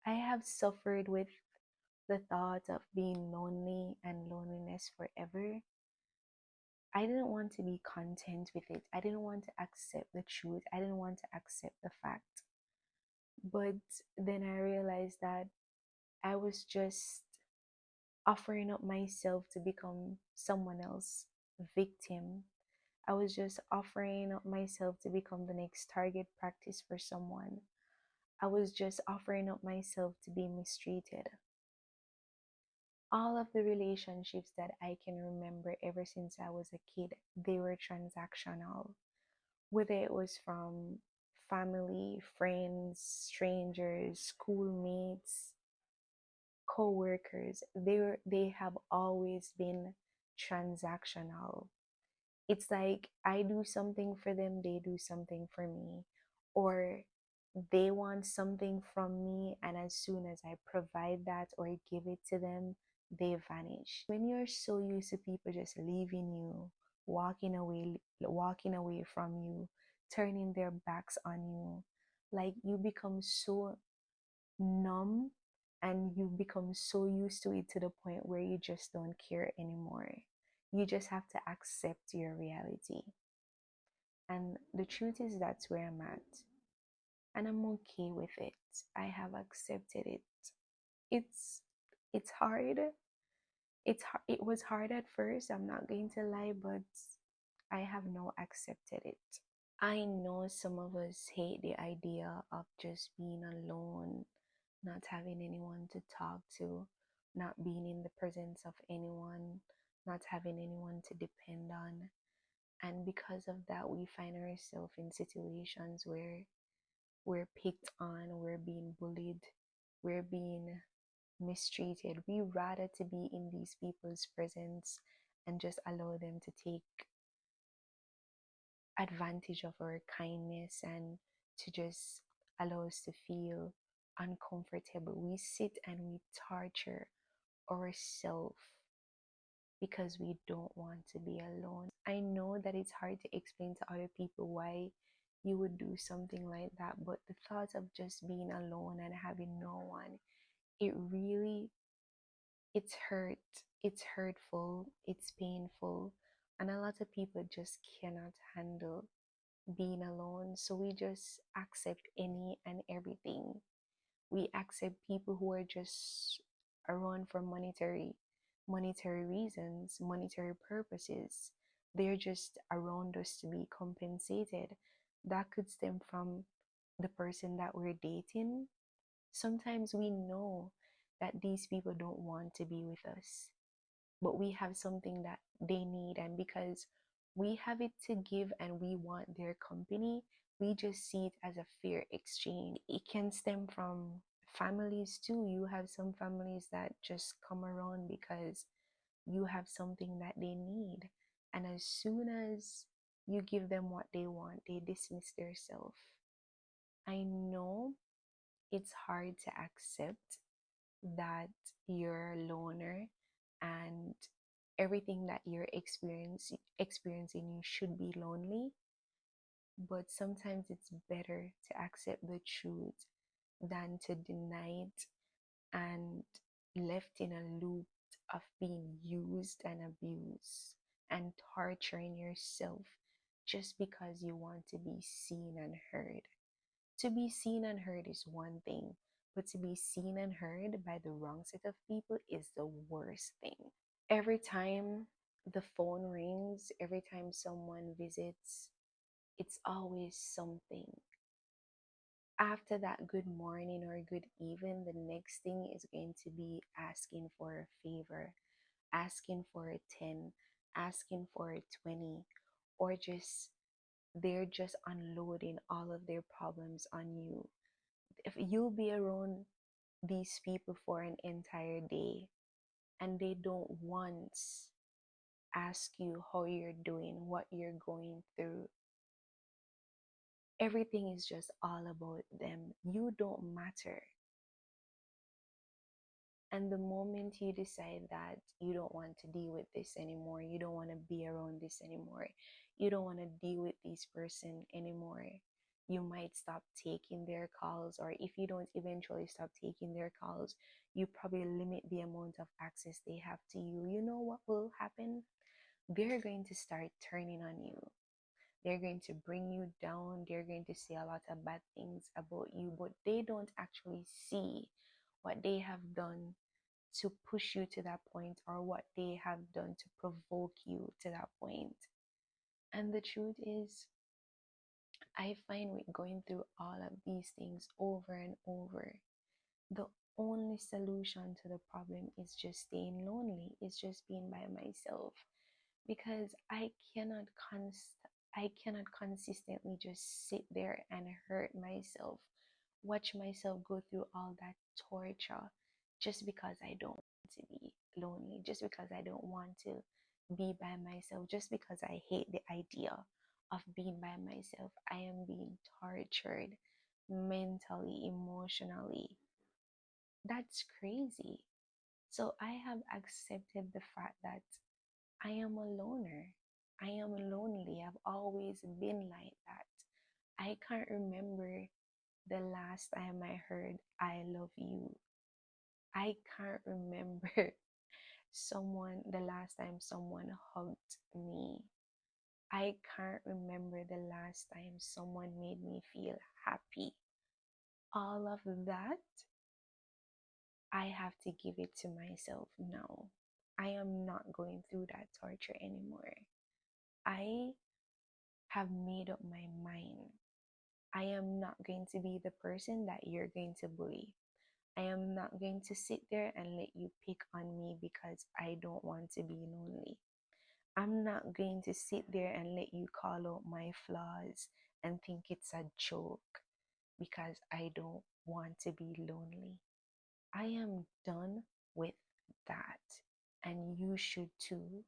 I have suffered with the thought of being lonely and loneliness forever. I didn't want to be content with it. I didn't want to accept the truth. I didn't want to accept the fact. But then I realized that I was just offering up myself to become someone else, victim. I was just offering up myself to become the next target practice for someone. I was just offering up myself to be mistreated. All of the relationships that I can remember ever since I was a kid, they were transactional. Whether it was from family, friends, strangers, schoolmates, co-workers, they have always been transactional. It's like I do something for them, they do something for me, or they want something from me, and as soon as I provide that or give it to them, they vanish. When you're so used to people just leaving you, walking away from you, turning their backs on you, like you become so numb and you become so used to it to the point where you just don't care anymore. You just have to accept your reality. And the truth is, that's where I'm at. And I'm okay with it. I have accepted it. It's it's hard. It was hard at first, I'm not going to lie, but I have now accepted it. I know some of us hate the idea of just being alone, not having anyone to talk to, not being in the presence of anyone, not having anyone to depend on. And because of that, we find ourselves in situations where we're picked on, we're being bullied, we're being mistreated. We rather to be in these people's presence and just allow them to take advantage of our kindness and to just allow us to feel uncomfortable. We sit and we torture ourselves because we don't want to be alone. I know that it's hard to explain to other people why you would do something like that, but the thought of just being alone and having no one, it really, it's hurt, it's hurtful, it's painful, and a lot of people just cannot handle being alone. So we just accept any and everything. We accept people who are just around for monetary reasons, monetary purposes. They're just around us to be compensated. That could stem from the person that we're dating. Sometimes we know that these people don't want to be with us, but we have something that they need, and because we have it to give and we want their company, we just see it as a fair exchange. It can stem from families too. You have some families that just come around because you have something that they need, and as soon as you give them what they want, they dismiss themselves. I know it's hard to accept that you're a loner and everything that you're experiencing you should be lonely, but sometimes it's better to accept the truth than to deny it and left in a loop of being used and abused and torturing yourself just because you want to be seen and heard. To be seen and heard is one thing, but to be seen and heard by the wrong set of people is the worst thing. Every time the phone rings, every time someone visits, it's always something. After that good morning or good evening, the next thing is going to be asking for a favor, asking for a 10, asking for a 20, or just they're just unloading all of their problems on you. If you'll be around these people for an entire day and they don't once ask you how you're doing, what you're going through, everything is just all about them. You don't matter. And the moment you decide that you don't want to deal with this anymore, you don't want to be around this anymore, you don't want to deal with this person anymore, You might stop taking their calls, or if you don't eventually stop taking their calls, you probably limit the amount of access they have to you. You know what will happen? They're going to start turning on you. They're going to bring you down. They're going to say a lot of bad things about you, but they don't actually see what they have done to push you to that point, or what they have done to provoke you to that point. And the truth is, I find with going through all of these things over and over, the only solution to the problem is just staying lonely, is just being by myself. Because I cannot consistently just sit there and hurt myself, watch myself go through all that torture just because I don't want to be lonely, just because I don't want to be by myself, just because I hate the idea of being by myself. I am being tortured mentally, emotionally. That's crazy. So I have accepted the fact that I am a loner. I am lonely. I've always been like that. I can't remember the last time I heard I love you. I can't remember the last time someone hugged me. I can't remember the last time someone made me feel happy. All of that, I have to give it to myself now. I am not going through that torture anymore. I have made up my mind. I am not going to be the person that you're going to bully. I am not going to sit there and let you pick on me because I don't want to be lonely. I'm not going to sit there and let you call out my flaws and think it's a joke because I don't want to be lonely. I am done with that. And you should too.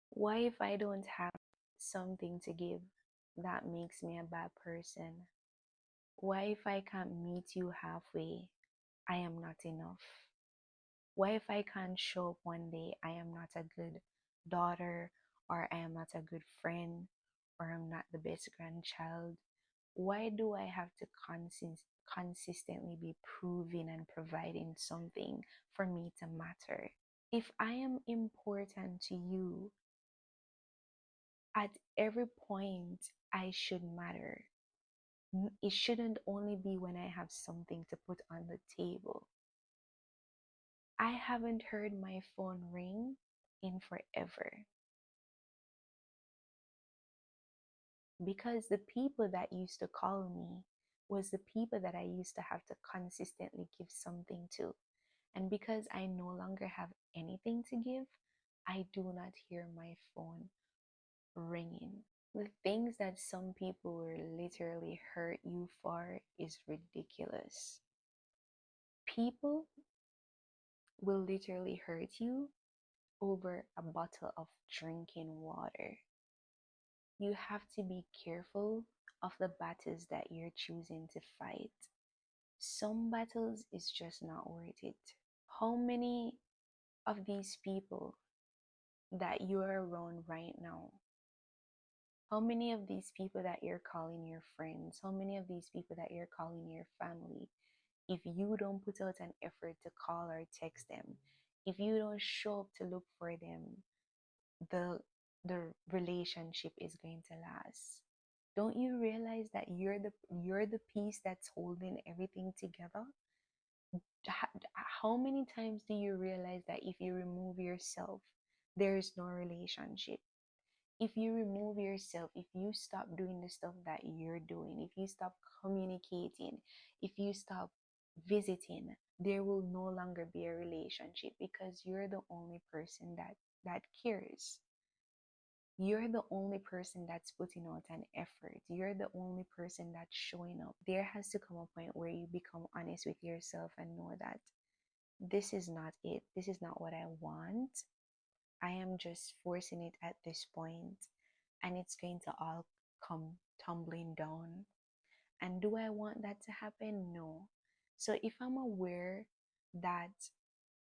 Why, if I don't have something to give, that makes me a bad person? Why, if I can't meet you halfway, I am not enough? Why, if I can't show up one day, I am not a good daughter, or I am not a good friend, or I'm not the best grandchild? Why do I have to consistently be proving and providing something for me to matter? If I am important to you, at every point I should matter. It shouldn't only be when I have something to put on the table. I haven't heard my phone ring in forever because the people that used to call me was the people that I used to have to consistently give something to. And because I no longer have anything to give, I do not hear my phone ringing. The things that some people will literally hurt you for is ridiculous. People will literally hurt you over a bottle of drinking water. You have to be careful of the battles that you're choosing to fight. Some battles is just not worth it. How many of these people that you are around right now, how many of these people that you're calling your friends, how many of these people that you're calling your family, if you don't put out an effort to call or text them, if you don't show up to look for them, the the relationship is going to last? Don't you realize that you're the piece that's holding everything together? How many times do you realize that if you remove yourself, there is no relationship? If you remove yourself, if you stop doing the stuff that you're doing, if you stop communicating, if you stop visiting, there will no longer be a relationship because you're the only person that cares. You're the only person that's putting out an effort. You're the only person that's showing up. There has to come a point where you become honest with yourself and know that this is not it. This is not what I want. I am just forcing it at this point, and it's going to all come tumbling down. And do I want that to happen? No. So if I'm aware that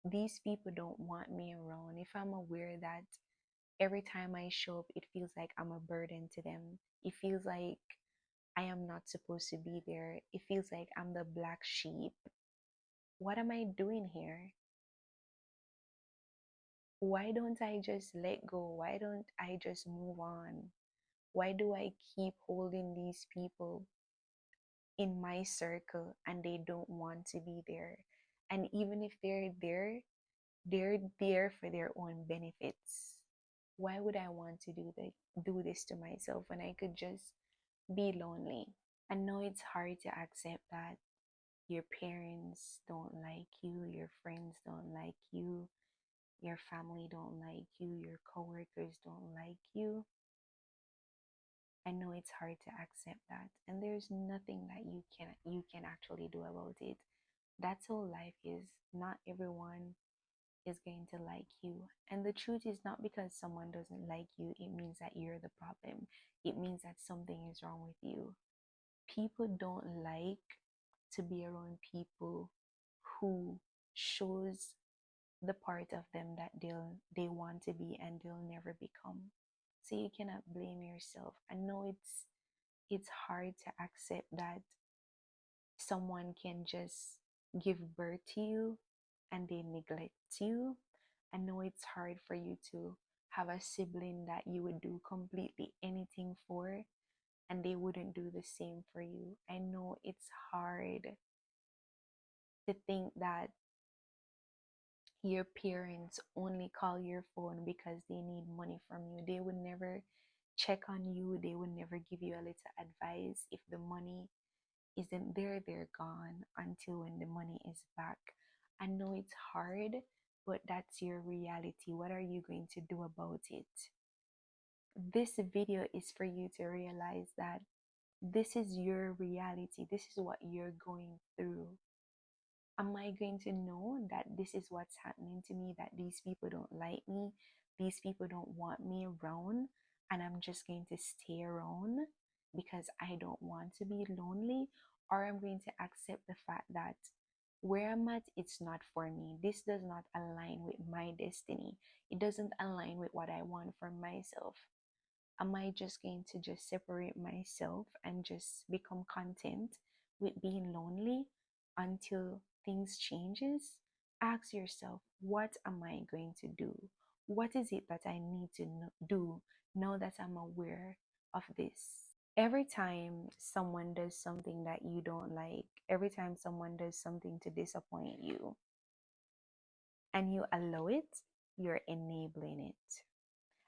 these people don't want me around, if I'm aware that every time I show up, it feels like I'm a burden to them, it feels like I am not supposed to be there. It feels like I'm the black sheep. What am I doing here? Why don't I just let go? Why don't I just move on? Why do I keep holding these people in my circle and they don't want to be there? And even if they're there for their own benefits. Why would I want to do this to myself when I could just be lonely? I know it's hard to accept that your parents don't like you, your friends don't like you, your family don't like you, your coworkers don't like you. I know it's hard to accept that, and there's nothing that you can actually do about it. That's how life is. Not everyone is going to like you. And the truth is, not because someone doesn't like you, it means that you're the problem. It means that something is wrong with you. People don't like to be around people who shows the part of them that they want to be and they'll never become. So you cannot blame yourself. I know it's hard to accept that someone can just give birth to you and they neglect you. I know it's hard for you to have a sibling that you would do completely anything for and they wouldn't do the same for you. I know it's hard to think that your parents only call your phone because they need money from you. They would never check on you, they would never give you a little advice. If the money isn't there, they're gone until when the money is back. I know it's hard, but that's your reality. What are you going to do about it? This video is for you to realize that this is your reality. This is what you're going through. Am I going to know that this is what's happening to me, that these people don't like me, these people don't want me around, and I'm just going to stay around because I don't want to be lonely? Or I'm going to accept the fact that where I'm at, it's not for me. This does not align with my destiny. It doesn't align with what I want for myself. Am I just going to just separate myself and just become content with being lonely until things changes? Ask yourself, what am I going to do? What is it that I need to do now that I'm aware of this? Every time someone does something that you don't like, every time someone does something to disappoint you, and you allow it, you're enabling it.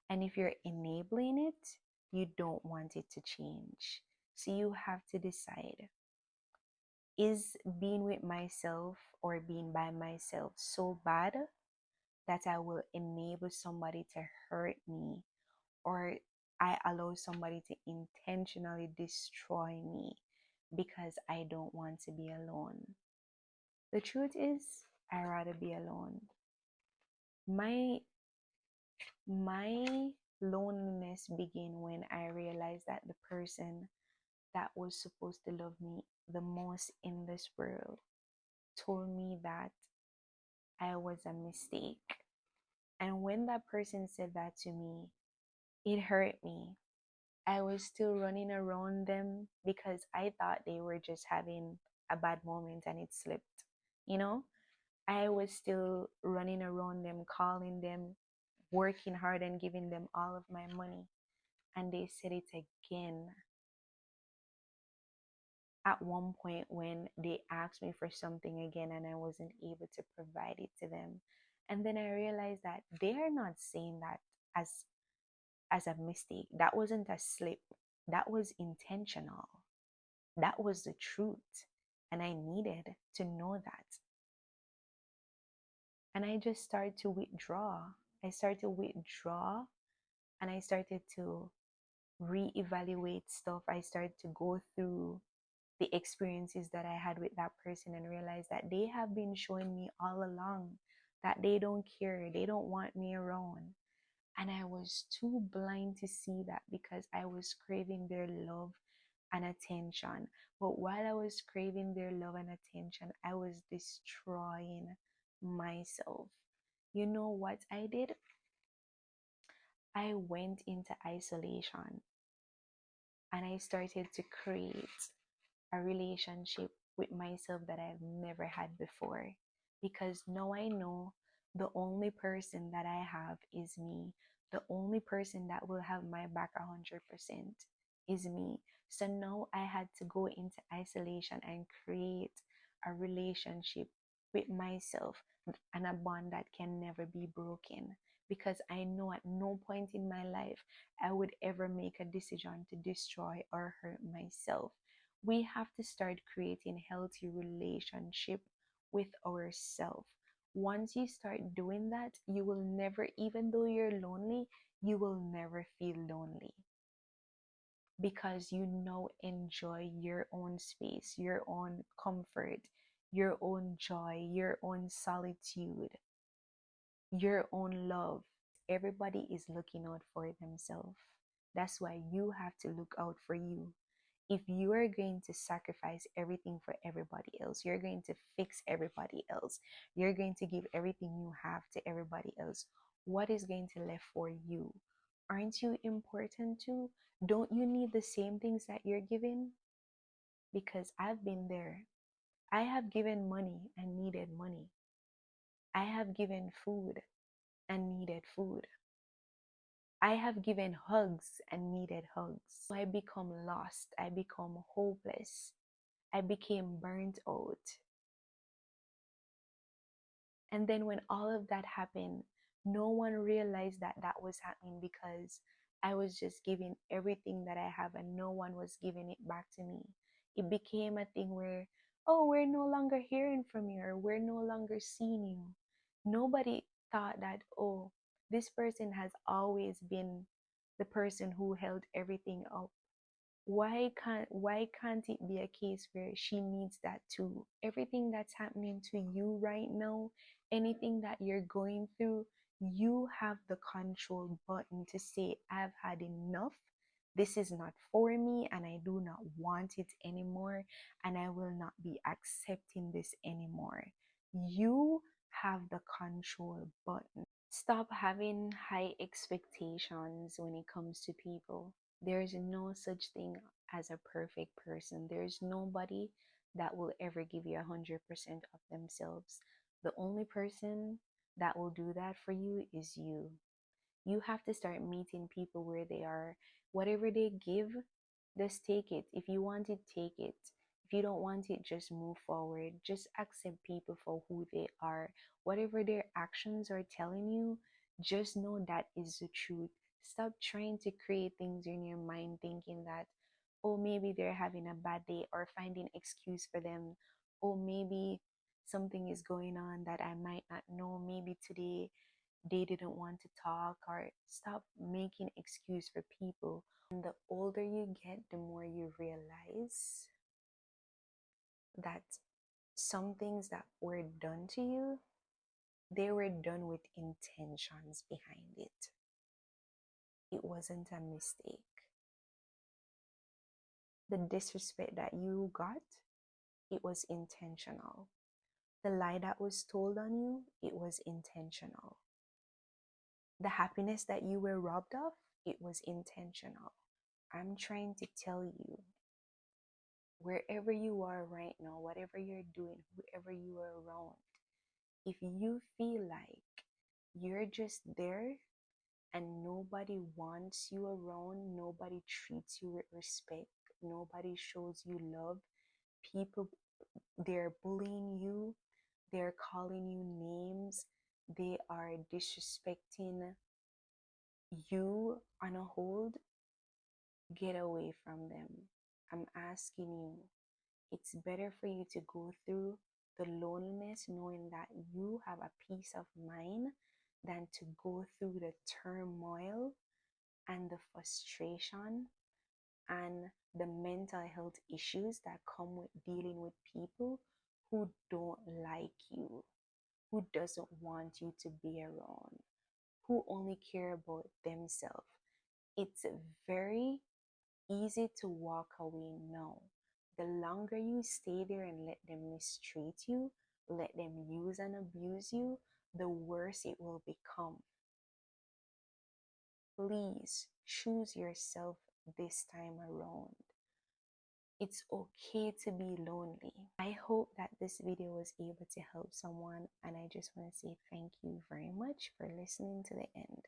And if you're enabling it, you don't want it to change. So you have to decide, is being with myself or being by myself so bad that I will enable somebody to hurt me, or I allow somebody to intentionally destroy me because I don't want to be alone? The truth is, I rather be alone. My my loneliness began when I realized that the person that was supposed to love me the most in this world told me that I was a mistake. And when that person said that to me, it hurt me. I was still running around them because I thought they were just having a bad moment and it slipped. You know, I was still running around them, calling them, working hard and giving them all of my money. And they said it again at one point when they asked me for something again and I wasn't able to provide it to them. And then I realized that they are not saying that as a mistake. That wasn't a slip. That was intentional. That was the truth. And I needed to know that. And I just started to withdraw. I started to withdraw and I started to reevaluate stuff. I started to go through the experiences that I had with that person and realize that they have been showing me all along that they don't care, they don't want me around. And I was too blind to see that because I was craving their love and attention. But while I was craving their love and attention, I was destroying myself. You know what I did? I went into isolation. and I started to create a relationship with myself that I've never had before. Because now I know the only person that I have is me. The only person that will have my back 100% is me. So now I had to go into isolation and create a relationship with myself and a bond that can never be broken. Because I know at no point in my life I would ever make a decision to destroy or hurt myself. We have to start creating healthy relationship with ourselves. Once you start doing that, you will never, even though you're lonely, you will never feel lonely because you now enjoy your own space, your own comfort, your own joy, your own solitude, your own love. Everybody is looking out for themselves. That's why you have to look out for you. If you are going to sacrifice everything for everybody else, you're going to fix everybody else, you're going to give everything you have to everybody else, what is going to left for you? Aren't you important too? Don't you need the same things that you're giving? Because I've been there. I have given money and needed money. I have given food and needed food. I have given hugs and needed hugs. I become lost. I become hopeless. I became burnt out. And then when all of that happened, no one realized that that was happening because I was just giving everything that I have and no one was giving it back to me. It became a thing where, oh, we're no longer hearing from you or we're no longer seeing you. Nobody thought that, oh, this person has always been the person who held everything up. Why can't it be a case where she needs that too? Everything that's happening to you right now, anything that you're going through, you have the control button to say, I've had enough. This is not for me and I do not want it anymore and I will not be accepting this anymore. You have the control button. Stop having high expectations when it comes to people. There's no such thing as a perfect person. There's nobody that will ever give you 100% of themselves. The only person that will do that for you is you. You have to start meeting people where they are. Whatever they give, just take it. If you want it, take it. If you don't want it, just move forward. Just accept people for who they are. Whatever their actions are telling you, just know that is the truth. Stop trying to create things in your mind thinking that, oh, maybe they're having a bad day or finding excuse for them. Oh, maybe something is going on that I might not know. Maybe today they didn't want to talk, or stop making excuse for people. And the older you get, the more you realize that some things that were done to you, they were done with intentions behind it. It wasn't a mistake. The disrespect that you got, it was intentional. The lie that was told on you, it was intentional. The happiness that you were robbed of, it was intentional. I'm trying to tell you, wherever you are right now, whatever you're doing, whoever you are around, if you feel like you're just there and nobody wants you around, nobody treats you with respect, nobody shows you love, people, they're bullying you, they're calling you names, they are disrespecting you on a hold, get away from them. I'm asking you, it's better for you to go through the loneliness knowing that you have a peace of mind than to go through the turmoil and the frustration and the mental health issues that come with dealing with people who don't like you, who doesn't want you to be around, who only care about themselves. It's very easy to walk away now. The longer you stay there and let them mistreat you, let them use and abuse you, the worse it will become. Please choose yourself this time around. It's okay to be lonely. I hope that this video was able to help someone, and I just want to say thank you very much for listening to the end.